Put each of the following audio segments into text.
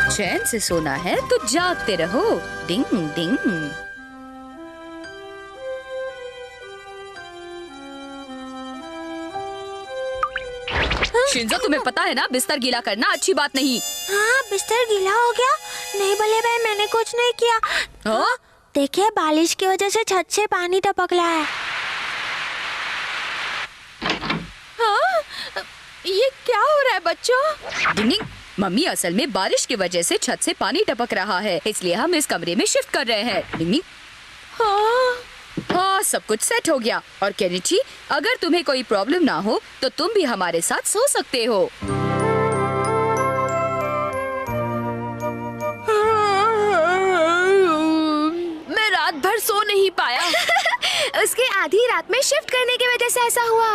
चैन से सोना है तो जागते रहो। डिंग डिंग। शिंजो, तुम्हें पता है ना, बिस्तर गीला करना अच्छी बात नहीं। हाँ, बिस्तर गीला हो गया। नहीं बल्ले भाई, मैंने कुछ नहीं किया। हाँ? देखिए, बारिश की वजह से छत से पानी टपक रहा है। हाँ? ये क्या हो रहा है बच्चों? डिंग। मम्मी, असल में बारिश की वजह से छत से पानी टपक रहा है, इसलिए हम इस कमरे में शिफ्ट कर रहे हैं। डिंग। हाँ, हाँ, सब कुछ सेट हो गया। और केनिची, अगर तुम्हें कोई प्रॉब्लम ना हो तो तुम भी हमारे साथ सो सकते हो। मैं रात भर सो नहीं पाया। उसके आधी रात में शिफ्ट करने की वजह से ऐसा हुआ।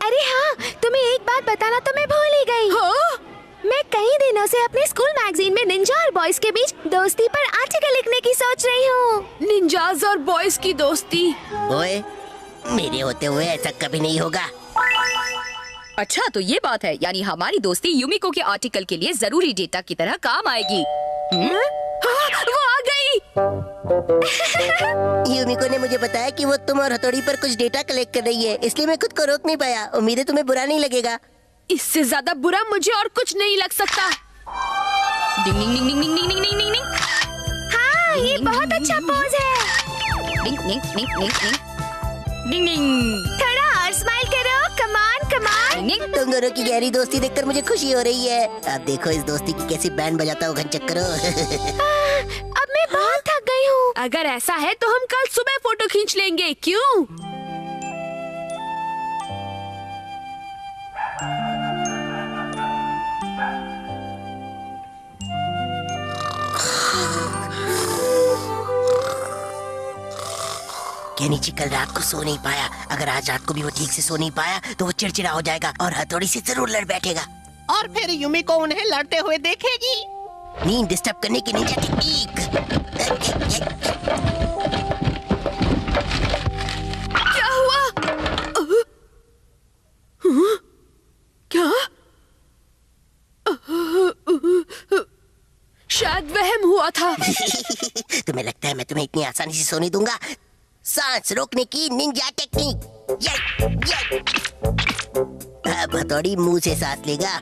अरे हाँ, तुम्हें एक बात बताना तो मैं भूल ही गई। हाँ? मैं कई दिनों से अपने स्कूल मैगजीन में निंजा और बॉयज के बीच दोस्ती पर आर्टिकल लिखने की सोच रही हूँ। निंजाज और बॉयज की दोस्ती? ओए, मेरे होते हुए ऐसा कभी नहीं होगा। अच्छा, तो ये बात है, यानी हमारी दोस्ती यूमिको के आर्टिकल के लिए जरूरी डेटा की तरह काम आएगी। हाँ, वो आ गई। यूमिको ने मुझे बताया कि वो तुम और हथौड़ी पर कुछ डेटा कलेक्ट कर रही है, इसलिए मैं खुद को रोक नहीं पाया। उम्मीद है तुम्हें बुरा नहीं लगेगा। इससे ज्यादा बुरा मुझे और कुछ नहीं लग सकता। डिंग डिंग डिंग डिंग डिंग डिंग डिंग डिंग। हाँ, ये बहुत अच्छा पोज है। डिंग डिंग डिंग डिंग डिंग डिंग डिंग। थोड़ा और स्माइल करो। कमान कमान। तुम दोनों की गहरी दोस्ती देखकर मुझे खुशी हो रही है। अब देखो इस दोस्ती की कैसी बैंड बजाता हूँ घन चक्करों। अब मैं बहुत थक गई हूँ। अगर ऐसा है तो हम कल सुबह फोटो खींच लेंगे, क्यों? केनिची कल रात को सो नहीं पाया। अगर आज रात को भी वो ठीक से सो नहीं पाया तो वो चिड़चिड़ा हो जाएगा और हथौड़ी से जरूर लड़ बैठेगा। और फिर यूमिको उन्हें लड़ते हुए देखेगी। नींद डिस्टर्ब करने की निंजा टेक्निक। क्या हुआ? क्या? शायद वहम हुआ था। तुम्हें लगता है मैं तुम्हें इतनी आसानी से सोने दूंगा? सांस रोकने की निंजा टेक्निक। ये। अब हथौड़ी मुंह से सांस लेगा।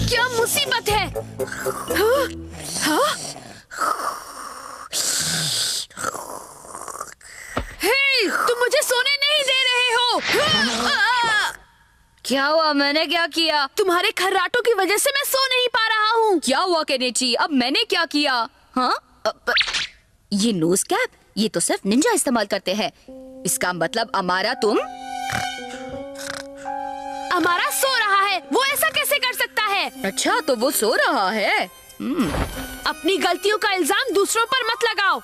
क्या मुसीबत है? हाँ? हाँ? हे, तुम मुझे सोने नहीं दे रहे हो। क्या हुआ? मैंने क्या किया? तुम्हारे खर्राटों की वजह से मैं सो नहीं पा रहा हूँ। क्या हुआ केनिची? अब मैंने क्या किया? हाँ? ये नोज कैप, ये तो सिर्फ निंजा इस्तेमाल करते हैं। इसका मतलब अमारा अमारा सो रहा है। वो ऐसा कैसे कर सकता है? अच्छा, तो वो सो रहा है। अपनी गलतियों का इल्जाम दूसरों पर मत लगाओ।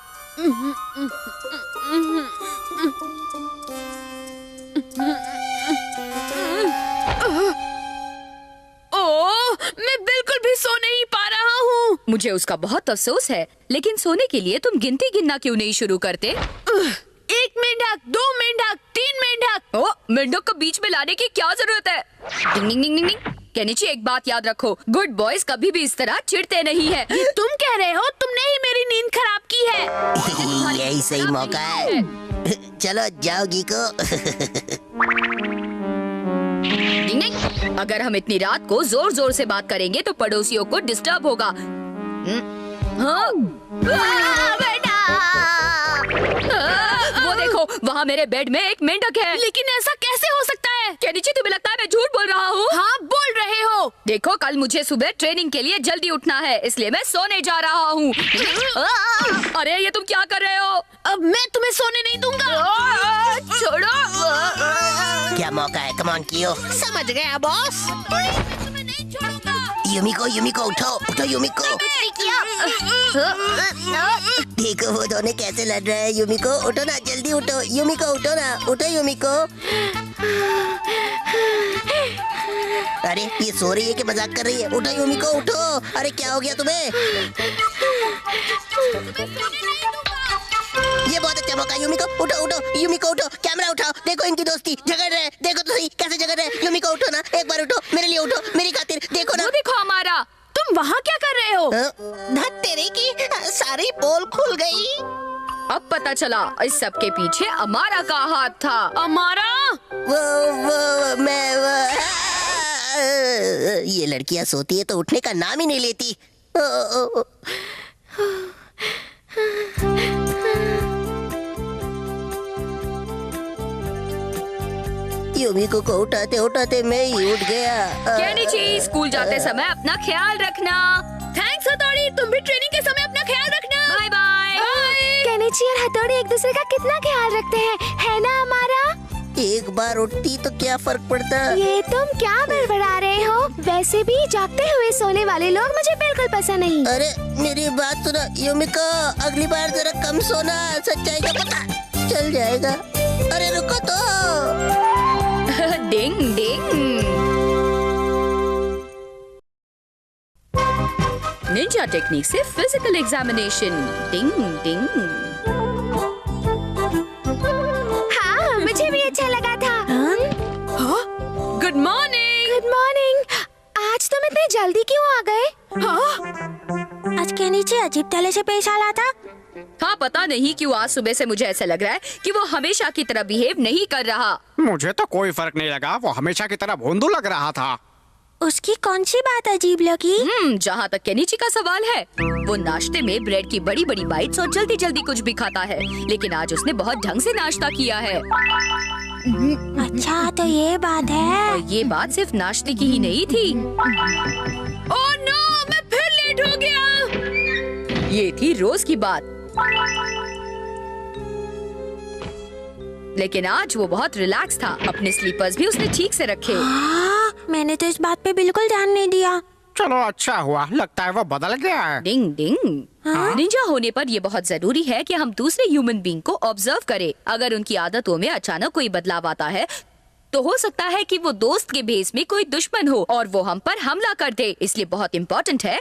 ओह, मैं बिल्कुल भी सो नहीं पा रहा हूँ। मुझे उसका बहुत अफसोस है, लेकिन सोने के लिए तुम गिनती गिनना क्यों नहीं शुरू करते? 1 मेंढक, 2 मेंढक, 3 मेंढक। ओ, मेंढक को बीच में लाने की क्या जरूरत है? डिंग डिंग डिंग डिंग। केनिची, एक बात याद रखो, गुड बॉयज कभी भी इस तरह चिढ़ते नहीं है। ये तुम कह रहे हो? तुमने ही मेरी नींद खराब की है। यही सही मौका है। चलो जाओ गीको। डिंग डिंग। अगर हम इतनी रात को जोर जोर से बात करेंगे तो पड़ोसियों को डिस्टर्ब होगा। हाँ? वो देखो, वहाँ मेरे बेड में एक मेंढक है। लेकिन ऐसा कैसे हो सकता है? केनिची, तुम्हें लगता है मैं झूठ बोल रहा हूँ? हाँ, बोल रहे हो। देखो, कल मुझे सुबह ट्रेनिंग के लिए जल्दी उठना है, इसलिए मैं सोने जा रहा हूँ। अरे, ये तुम क्या कर रहे हो? अब मैं तुम्हें सोने नहीं दूंगा। छोड़ो। क्या मौका है? कमान कियो। समझ गया बॉस। तुम्हें नहीं छोड़ूंगा। यूमिको उठो, उठो यूमिको। देखो वो दोनों कैसे लड़ रहे हैं। यूमिको उठो ना, जल्दी उठो। यूमिको उठो ना, उठो यूमिको। अरे ये सो रही है कि मजाक कर रही है? उठो यूमिको उठो। अरे क्या हो गया तुम्हें? ये बहुत अच्छा मौका है यूमिको, उठो उठो यूमिको उठो, कैमरा उठाओ, देखो इनकी दोस्ती झगड़ रहे हैं, देखो तो सही कैसे झगड़ रहे हैं। यूमिको उठो ना, एक बार उठो, मेरे लिए उठो, मेरी खातिर देखो ना। वो देखो हमारा, तुम वहाँ क्या कर रहे हो? धत तेरे की सारी पोल खुल गई। अब पता चला इस सब के पीछे अमारा का हाथ था। अमारा, ये लड़कियां सोती है तो उठने का नाम ही नहीं लेती। यूमिको को उठाते उठाते मैं ही उठ गया। केनिची, स्कूल जाते समय अपना ख्याल रखना। थैंक्स हथौड़ी, तुम भी ट्रेनिंग के समय अपना ख्याल रखना। Bye bye. केनिची और हथौड़ी एक दूसरे का कितना ख्याल रखते हैं, है ना हमारा? एक बार उठती तो क्या फर्क पड़ता? ये तुम क्या बड़बड़ा रहे हो? वैसे भी जागते हुए सोने वाले लोग मुझे बिल्कुल पसंद नहीं। अरे मेरी बात सुनो यूमिको, अगली बार जरा कम सोना, सच्चाई का पता चल जाएगा। अरे रुको तो। डिंग डिंग। निंजा टेक्निक से फिजिकल एग्जामिनेशन। डिंग डिंग। हाँ, मुझे भी अच्छा लगा था। Good morning. Good morning. आज तुम इतने जल्दी क्यों आ गए? आज केनिची अजीब तरह से पेश आ रहा था। हाँ, पता नहीं क्यों आज सुबह से मुझे ऐसा लग रहा है कि वो हमेशा की तरह बिहेव नहीं कर रहा। मुझे तो कोई फर्क नहीं लगा, वो हमेशा की तरह भोंदू लग रहा था। उसकी कौन सी बात अजीब लगी? जहाँ तक केनिची का सवाल है, वो नाश्ते में ब्रेड की बड़ी बड़ी बाइट्स और जल्दी जल्दी कुछ भी खाता है, लेकिन आज उसने बहुत ढंग से नाश्ता किया है। अच्छा, तो ये बात है। और ये बात सिर्फ नाश्ते की ही नहीं थी। ओह नो, मैं फिर लेट हो गया। ये थी रोज की बात। लेकिन आज वो बहुत रिलैक्स था। अपने स्लीपर्स भी उसने ठीक से रखे। मैंने तो इस बात पे बिल्कुल ध्यान नहीं दिया। चलो अच्छा हुआ, लगता है वो बदल गया है। डिंग डिंग। निंजा होने पर ये बहुत जरूरी है कि हम दूसरे ह्यूमन बीइंग को ऑब्जर्व करें। अगर उनकी आदतों में अचानक कोई बदलाव आता है तो हो सकता है कि वो दोस्त के भेस में कोई दुश्मन हो और वो हम पर हमला कर दे। इसलिए बहुत इम्पोर्टेंट है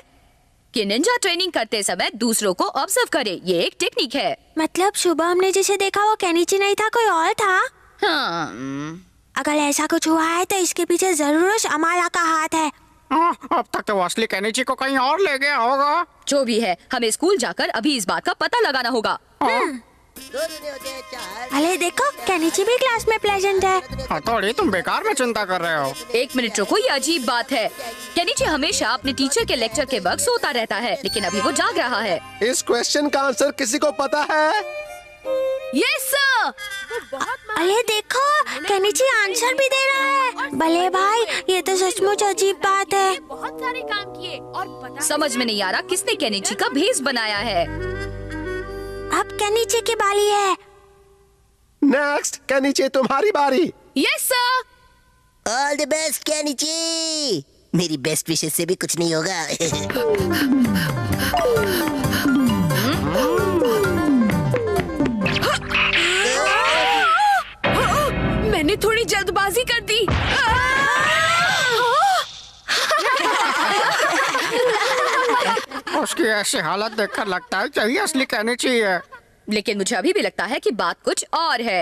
कि निंजा ट्रेनिंग करते समय दूसरों को ऑब्जर्व करे। ये एक टेक्निक है। मतलब सुबह हमने जिसे देखा वो केनिची नहीं था, कोई और था? हाँ। अगर ऐसा कुछ हुआ है तो इसके पीछे जरूर उस अमारा का हाथ है। अब तक तो असली केनिची को कहीं और ले गया होगा। जो भी है, हमें स्कूल जाकर अभी इस बात का पता लगाना होगा। अरे देखो, केनिची भी क्लास में प्लेजेंट है। हथौड़ी, तुम बेकार में चिंता कर रहे हो। एक मिनट रुको, ये अजीब बात है। केनिची हमेशा अपने टीचर के लेक्चर के वक्त सोता रहता है, लेकिन अभी वो जाग रहा है। इस क्वेश्चन का आंसर किसी को पता है? Yes sir. अरे देखो, केनिची आंसर भी दे रहा है। भले भाई, ये तो सचमुच अजीब बात है। बहुत सारे काम किए और समझ में नहीं आ रहा किसने केनिची का भेस बनाया है। अब केनिची की बारी है। नेक्स्ट, केनिची तुम्हारी बारी। Yes sir. All the best Kenichi. मेरी बेस्ट विशेष से भी कुछ नहीं होगा। मैंने थोड़ी जल्दबाजी कर दी। उसकी ऐसी हालत देखकर लगता है यही असली केनिची है। लेकिन मुझे अभी भी लगता है कि बात कुछ और है।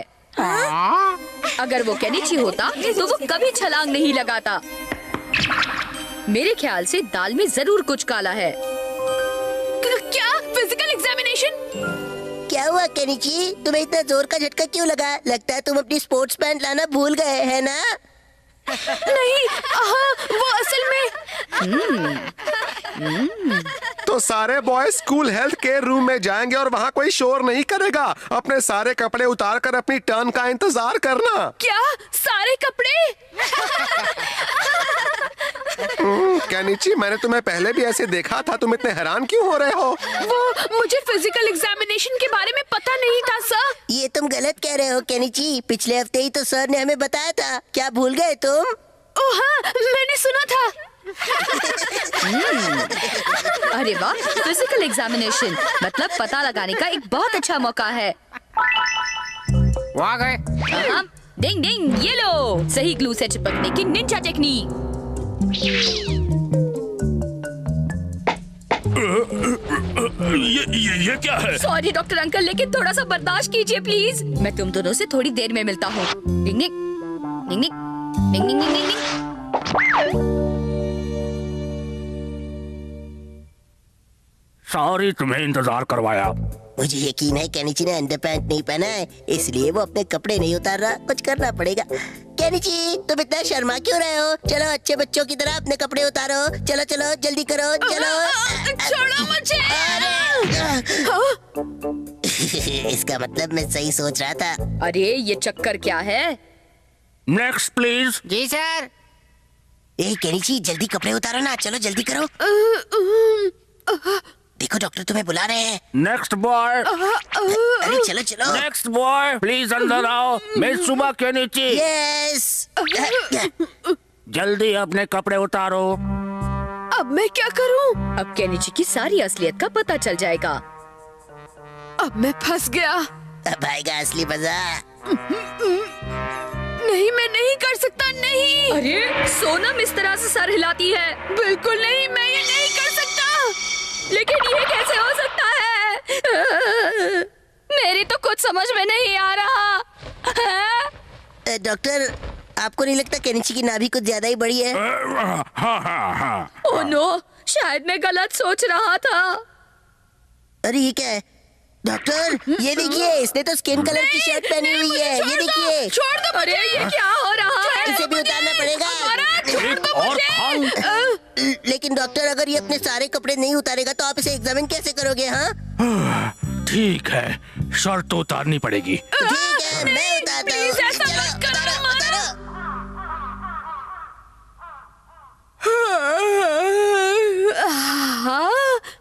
अगर वो केनिची होता तो वो कभी छलांग नहीं लगाता। मेरे ख्याल से दाल में जरूर कुछ काला है। क्या फिजिकल एग्जामिनेशन? क्या हुआ केनिची, तुम्हें इतना जोर का झटका क्यों लगा? लगता है तुम अपनी स्पोर्ट्स पैंट लाना भूल गए है ना? नहीं, वो असल में। तो सारे boys school health care room में जाएंगे और वहाँ कोई शोर नहीं करेगा। अपने सारे कपड़े उतार कर अपनी टर्न का इंतजार करना। क्या सारे कपड़े? केनिची, मैंने तुम्हें पहले भी ऐसे देखा था, तुम इतने हैरान क्यों हो रहे हो? वो मुझे फिजिकल एग्जामिनेशन के बारे में पता नहीं था सर। ये तुम गलत कह रहे हो केनिची। पिछले हफ्ते ही तो सर ने हमें बताया था। क्या भूल गए तुम? ओह हाँ, मैंने सुना था। अरे वाह, फिजिकल एग्जामिनेशन मतलब पता लगाने का एक बहुत अच्छा मौका है। वो आ गए। डिंग डिंग, ये लो, सही ग्लू से चिपकने की निंजा टेक्निक। ये क्या है? सॉरी डॉक्टर अंकल, लेकिन थोड़ा सा बर्दाश्त कीजिए प्लीज। मैं तुम दोनों से थोड़ी देर में मिलता हूँ। डिंग डिंग डिंग डिंग डिंग डिंग डिंग डिंग। सॉरी तुम्हें इंतजार करवाया। मुझे यकीन है केनिची ने अंडरपैंट नहीं पहना है, इसलिए वो अपने कपड़े नहीं उतार रहा। कुछ करना पड़ेगा। केनिची, तुम इतना शर्मा क्यों रहे हो? चलो अच्छे बच्चों की तरह अपने कपड़े उतारो। चलो चलो जल्दी करो, चलो। छोड़ो मुझे। इसका मतलब मैं सही सोच रहा था। अरे ये चक्कर क्या है? Next please. जी सर। ए केनिची, जल्दी कपड़े उतारो ना, चलो जल्दी करो। देखो डॉक्टर तुम्हें बुला रहे हैं। Next boy. अरे चलो चलो। नेक्स्ट बॉय प्लीज अंदर आओ। मिस सुबह के नीचे। यस। जल्दी अपने कपड़े उतारो। अब मैं क्या करूं? अब केनिची की सारी असलियत का पता चल जाएगा। अब मैं फंस गया। अब आएगा असली मजा। नहीं, मैं नहीं कर सकता, नहीं। अरे सोनम इस तरह से सर हिलाती है। बिल्कुल नहीं, मैं ये नहीं कर सकता। लेकिन ये कैसे हो सकता है? मेरी तो कुछ समझ में नहीं आ रहा। डॉक्टर, आपको नहीं लगता केनिची की नाभि कुछ ज्यादा ही बड़ी है? हाँ। ओह नो, शायद मैं गलत सोच रहा था। अरे ये क्या है डॉक्टर? ये देखिए, इसने तो स्किन कलर की शर्ट पहनी हुई है। ये देखिए। छोड़ दो। अरे ये क्या हो रहा है? इसे भी उतारना पड़ेगा। छोड़ दो मुझे। लेकिन डॉक्टर, अगर ये अपने सारे कपड़े नहीं उतारेगा तो आप इसे एग्जामिन कैसे करोगे? हाँ ठीक है, शर्ट तो उतारनी पड़ेगी। ठीक है, मैं उतारता हूँ। प्लीज ऐसा चलो, मत करो, उतारो, उतारो।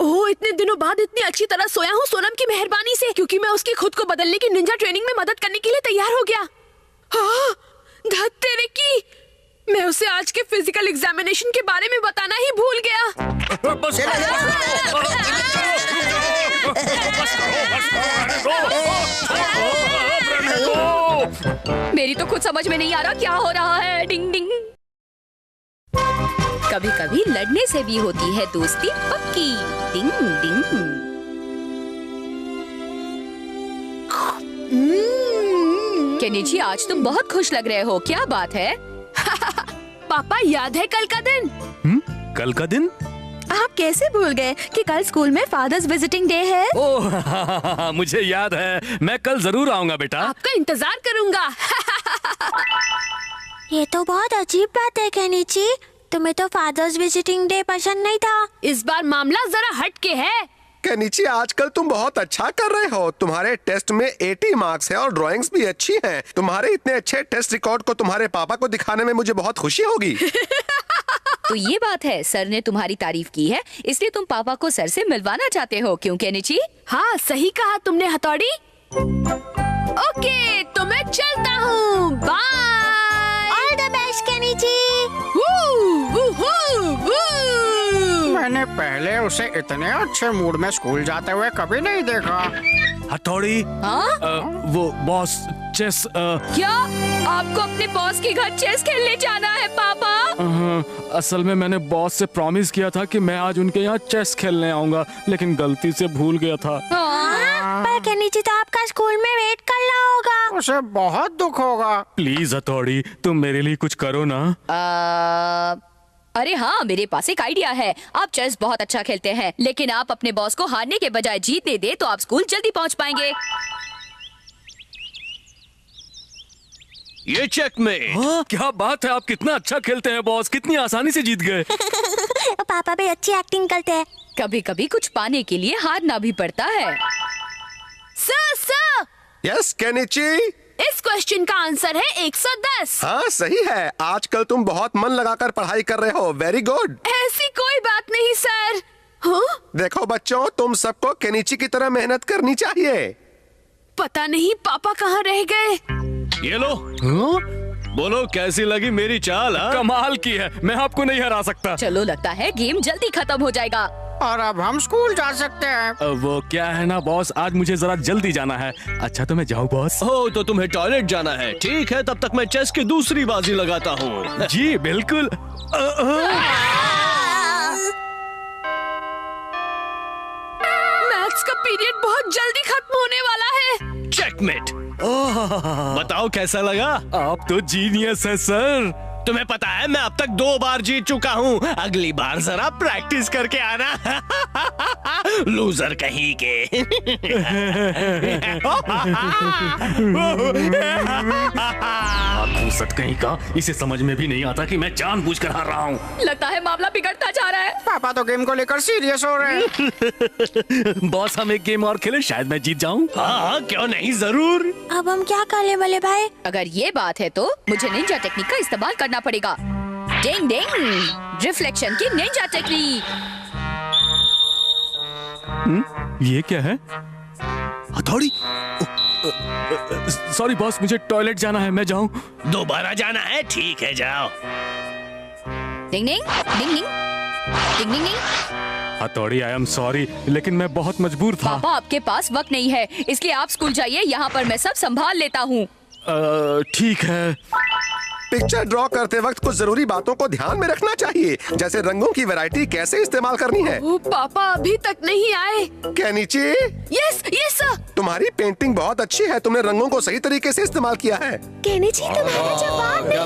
ओह, इतने दिनों बाद इतनी अच्छी तरह सोया हूँ सोनम की मेहरबानी से, क्योंकि मैं उसकी खुद को बदलने की निंजा ट्रेनिंग में मदद करने के लिए तैयार हो गया। हाँ, धत तेरे की, मैं उसे आज के फिजिकल एग्जामिनेशन के बारे में बताना ही भूल गया। बस मेरी तो कुछ समझ में नहीं आ रहा क्या हो रहा है। डिंग डिंग। कभी कभी लड़ने से भी होती है दोस्ती पक्की। डिंग डिंग। केनिची, आज तुम बहुत खुश लग रहे हो, क्या बात है? पापा, याद है कल का दिन? कल का दिन? आप कैसे भूल गए कि कल स्कूल में फादर्स विजिटिंग डे है? ओह मुझे याद है, मैं कल जरूर आऊंगा बेटा। आपका इंतजार करूंगा। ये तो बहुत अजीब बात है केनिची, तुम्हें तो फादर्स विजिटिंग डे पसंद नहीं था। इस बार मामला जरा हट के है। केनिची, आजकल तुम बहुत अच्छा कर रहे हो। तुम्हारे टेस्ट में 80 मार्क्स है और ड्राइंग्स भी अच्छी हैं। तुम्हारे इतने अच्छे टेस्ट रिकॉर्ड को तुम्हारे पापा को दिखाने में मुझे बहुत खुशी होगी। तो ये बात है, सर ने तुम्हारी तारीफ की है, इसलिए तुम पापा को सर से मिलवाना चाहते हो, क्यों केनिची? हाँ, सही कहा तुमने हथौड़ी। ओके, तो मैं चलता हूँ। Bye. All the best Kenichi. मैंने पहले उसे इतने अच्छे मूड में स्कूल जाते हुए कभी नहीं देखा। हथौड़ी। हाँ? वो बॉस चेस। क्या आपको अपने बॉस के घर चेस खेलने जाना है पापा? असल में मैंने बॉस से प्रॉमिस किया था कि मैं आज उनके यहाँ चेस खेलने आऊंगा, लेकिन गलती से भूल गया था। पर केनिची तो आपका स्कूल में वेट कर रहा होगा। उसे बहुत दुख होगा। प्लीज हथौड़ी, तुम मेरे लिए कुछ करो ना। अरे हाँ, मेरे पास एक आइडिया है। आप चेस बहुत अच्छा खेलते हैं, लेकिन आप अपने बॉस को हारने के बजाय जीतने दे तो आप स्कूल जल्दी पहुँच पाएंगे। ये चेक में। हाँ, क्या बात है, आप कितना अच्छा खेलते हैं बॉस, कितनी आसानी से जीत गए। पापा भी अच्छी एक्टिंग करते हैं। कभी कभी कुछ पाने के लिए हारना भी पड़ता है। Sir, yes Kenichi. इस क्वेश्चन का आंसर है 110। हाँ सही है, आजकल तुम बहुत मन लगाकर पढ़ाई कर रहे हो। Very good. ऐसी कोई बात नहीं सर। हाँ? देखो बच्चों, तुम सबको केनिची की तरह मेहनत करनी चाहिए। पता नहीं पापा कहाँ रह गए। ये लो। बोलो कैसी लगी मेरी चाल? कमाल की है, मैं आपको नहीं हरा सकता। चलो, लगता है गेम जल्दी खत्म हो जाएगा। और अब हम स्कूल जा सकते हैं। वो क्या है ना बॉस, आज मुझे जरा जल्दी जाना है। अच्छा तो मैं जाऊँ बॉस? हो तो तुम्हें टॉयलेट जाना है, ठीक है, तब तक मैं चेस की दूसरी बाजी लगाता हूँ। जी बिल्कुल। मैथ्स का पीरियड बहुत जल्दी खत्म होने वाला है। चेकमेट। बताओ कैसा लगा? आप तो जीनियस है सर। तुम्हें पता है मैं अब तक 2 बार जीत चुका हूँ, अगली बार जरा प्रैक्टिस करके आना। लूजर कहीं के। घूसट कहीं का, इसे समझ में भी नहीं आता कि मैं जानबूझकर हार रहा हूँ। लगता है मामला बिगड़ता जा रहा है। पापा तो गेम को लेकर सीरियस हो रहे हैं। बॉस हम एक गेम और खेले, शायद मैं जीत जाऊँ। हाँ क्यों नहीं, जरूर। अब हम क्या कर ले बल्ले भाई? अगर ये बात है तो मुझे निंजा टेक्निक का इस्तेमाल करना पड़ेगा। डिंग डिंग, रिफ्लेक्शन की निंजा टेक्निक। ये क्या है? हथौड़ी। सॉरी बॉस, मुझे टॉयलेट जाना है, मैं जाऊँ? दोबारा जाना है, ठीक है जाओ। डिंग डिंग डिंग डिंग डिंग डिंग डिंग। हथौड़ी आई एम सॉरी, लेकिन मैं बहुत मजबूर था। पापा आपके पास वक्त नहीं है, इसलिए आप स्कूल जाइए, यहाँ पर मैं सब संभाल लेता हूँ। ठीक है। पिक्चर ड्रॉ करते वक्त कुछ जरूरी बातों को ध्यान में रखना चाहिए, जैसे रंगों की वैरायटी कैसे इस्तेमाल करनी है। ओ पापा अभी तक नहीं आए। Kenichi, yes yes sir. तुम्हारी पेंटिंग बहुत अच्छी है, तुमने रंगों को सही तरीके से इस्तेमाल किया है। केनिची तुम्हारा जवाब नहीं।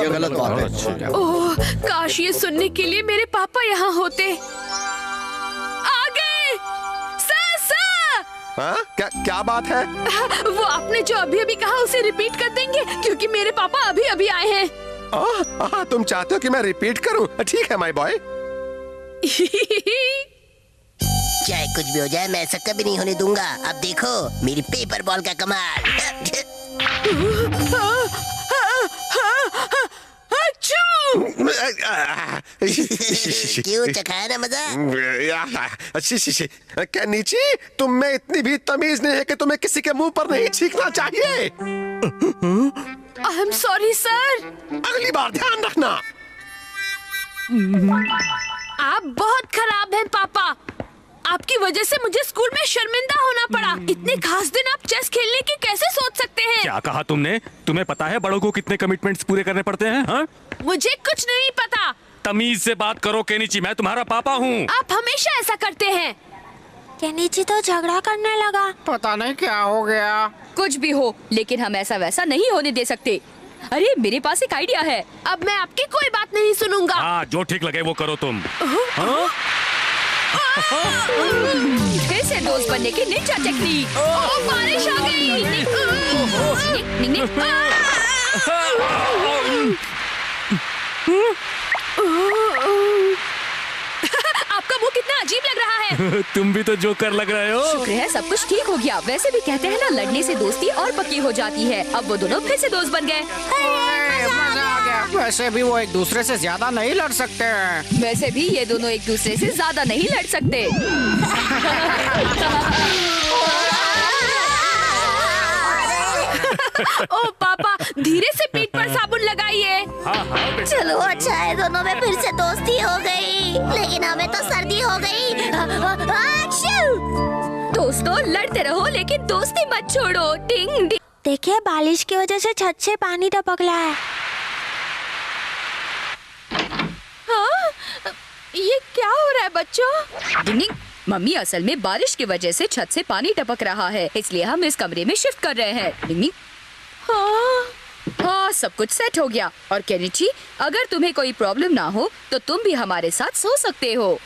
ये गलत बात है। ओह काश ये सुनने के लिए मेरे पापा यहाँ होते। आ गए सर सर। हाँ क्या बात है? वो आपने जो अभी अभी कहा उसे रिपीट कर देंगे, क्योंकि मेरे पापा अभी अभी आए हैं। तुम चाहते हो कि मैं रिपीट करूं? ठीक है माय बॉय। चाहे कुछ भी हो जाए मैं ऐसा कभी नहीं होने दूंगा। अब देखो मेरी पेपर बॉल का कमाल। क्यों चखाया ना मजा? केनिची, तुम में इतनी भी तमीज नहीं है कि तुम्हें किसी के मुंह पर नहीं छींकना चाहिए। I am sorry sir. अगली बार ध्यान रखना। आप बहुत खराब हैं पापा। आपकी वजह से मुझे स्कूल में शर्मिंदा होना पड़ा। इतने खास दिन आप चेस खेलने की कैसे सोच सकते हैं? क्या कहा तुमने? तुम्हें पता है बड़ों को कितने कमिटमेंट्स पूरे करने पड़ते हैं? हाँ? मुझे कुछ नहीं पता। तमीज से बात करो केनिची, मैं तुम्हारा पापा हूँ। आप हमेशा ऐसा करते हैं। केनिची तो झगड़ा करने लगा। पता नहीं क्या हो गया। कुछ भी हो, लेकिन हम ऐसा वैसा नहीं होने दे सकते। अरे मेरे पास एक आइडिया है। अब मैं आपकी कोई बात नहीं सुनूंगा। हाँ जो ठीक लगे वो करो तुम। फिर से दोस्त बनने की निंजा टेक्निक। बारिश आ गई। आपका मुंह कितना अजीब लग रहा है। तुम भी तो जोकर लग रहे हो। शुक्र है सब कुछ ठीक हो गया। वैसे भी कहते हैं ना, लड़ने से दोस्ती और पक्की हो जाती है। अब वो दोनों फिर से दोस्त बन गए। मजा आ गया। वैसे भी वो एक दूसरे से ज्यादा नहीं लड़ सकते हैं। वैसे भी ये दोनों एक दूसरे से ज्यादा नहीं लड़ सकते। ओ पापा, धीरे से पीठ पर साबुन लगाइए। चलो अच्छा है, दोनों में फिर से दोस्ती हो गई। लेकिन हमें तो सर्दी हो गई। दोस्तों लड़ते रहो, लेकिन दोस्ती मत छोड़ो। टिंग डिंग। देखिए बारिश की वजह से छत से पानी टपक रहा है। हाँ? ये क्या हो रहा है बच्चों? डिंग डिंग। मम्मी असल में बारिश की वजह से छत से पानी टपक रहा है, इसलिए हम इस कमरे में शिफ्ट कर रहे हैं। डिंग डिंग। हाँ सब कुछ सेट हो गया। और केनिची, अगर तुम्हें कोई प्रॉब्लम ना हो तो तुम भी हमारे साथ सो सकते हो।